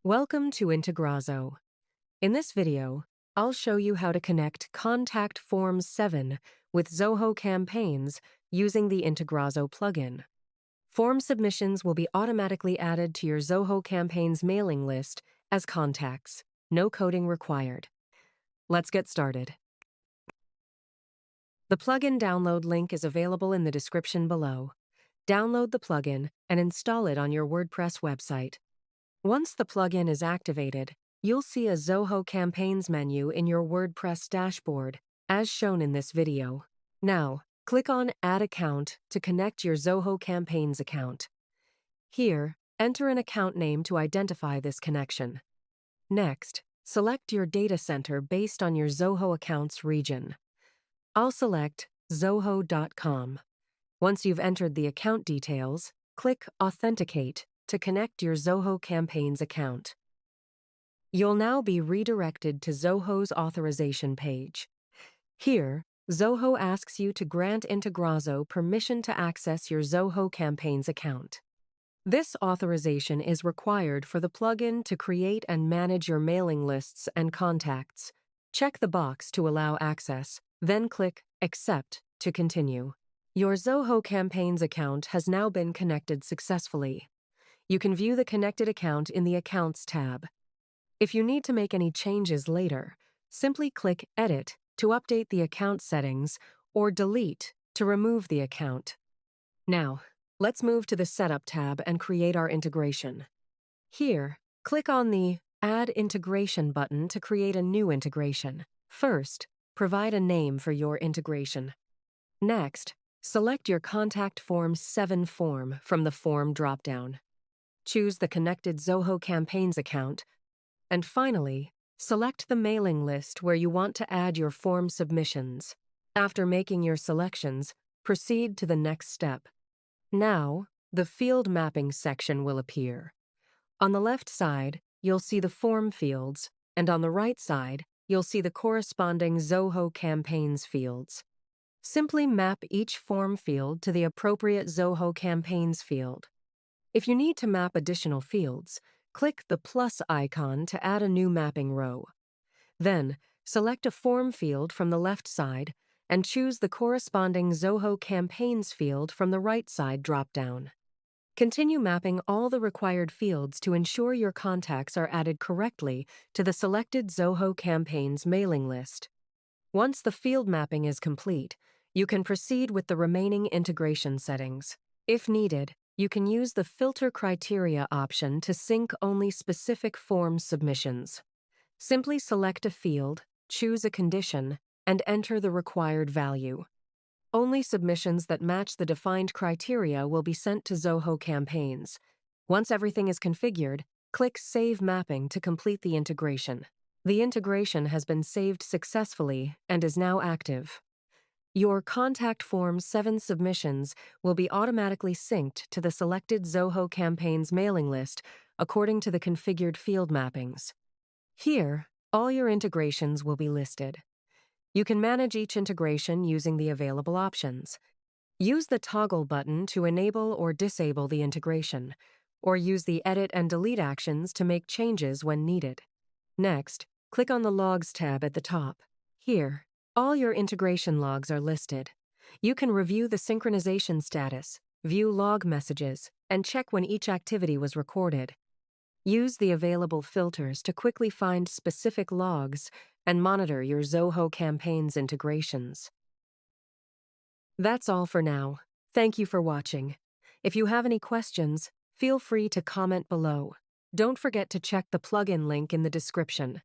Welcome to Integrazo. In this video, I'll show you how to connect Contact Form 7 with Zoho Campaigns using the Integrazo plugin. Form submissions will be automatically added to your Zoho Campaigns mailing list as contacts. No coding required. Let's get started. The plugin download link is available in the description below. Download the plugin and install it on your WordPress website. Once the plugin is activated, you'll see a Zoho Campaigns menu in your WordPress dashboard, as shown in this video. Now, click on Add Account to connect your Zoho Campaigns account. Here, enter an account name to identify this connection. Next, select your data center based on your Zoho account's region. I'll select zoho.com. Once you've entered the account details, click Authenticate to connect your Zoho Campaigns account. You'll now be redirected to Zoho's authorization page. Here, Zoho asks you to grant Integrazo permission to access your Zoho Campaigns account. This authorization is required for the plugin to create and manage your mailing lists and contacts. Check the box to allow access, then click Accept to continue. Your Zoho Campaigns account has now been connected successfully. You can view the connected account in the Accounts tab. If you need to make any changes later, simply click Edit to update the account settings or Delete to remove the account. Now, let's move to the Setup tab and create our integration. Here, click on the Add Integration button to create a new integration. First, provide a name for your integration. Next, select your Contact Form 7 form from the Form dropdown. Choose the connected Zoho Campaigns account, and finally, select the mailing list where you want to add your form submissions. After making your selections, proceed to the next step. Now, the field mapping section will appear. On the left side, you'll see the form fields, and on the right side, you'll see the corresponding Zoho Campaigns fields. Simply map each form field to the appropriate Zoho Campaigns field. If you need to map additional fields, click the plus icon to add a new mapping row. Then, select a form field from the left side and choose the corresponding Zoho Campaigns field from the right side dropdown. Continue mapping all the required fields to ensure your contacts are added correctly to the selected Zoho Campaigns mailing list. Once the field mapping is complete, you can proceed with the remaining integration settings. If needed, you can use the Filter Criteria option to sync only specific form submissions. Simply select a field, choose a condition, and enter the required value. Only submissions that match the defined criteria will be sent to Zoho Campaigns. Once everything is configured, click Save Mapping to complete the integration. The integration has been saved successfully and is now active. Your Contact Form 7 submissions will be automatically synced to the selected Zoho Campaigns mailing list according to the configured field mappings. Here, all your integrations will be listed. You can manage each integration using the available options. Use the toggle button to enable or disable the integration, or use the Edit and Delete actions to make changes when needed. Next, click on the Logs tab at the top. Here, all your integration logs are listed. You can review the synchronization status, view log messages, and check when each activity was recorded. Use the available filters to quickly find specific logs and monitor your Zoho Campaigns integrations. That's all for now. Thank you for watching. If you have any questions, feel free to comment below. Don't forget to check the plugin link in the description.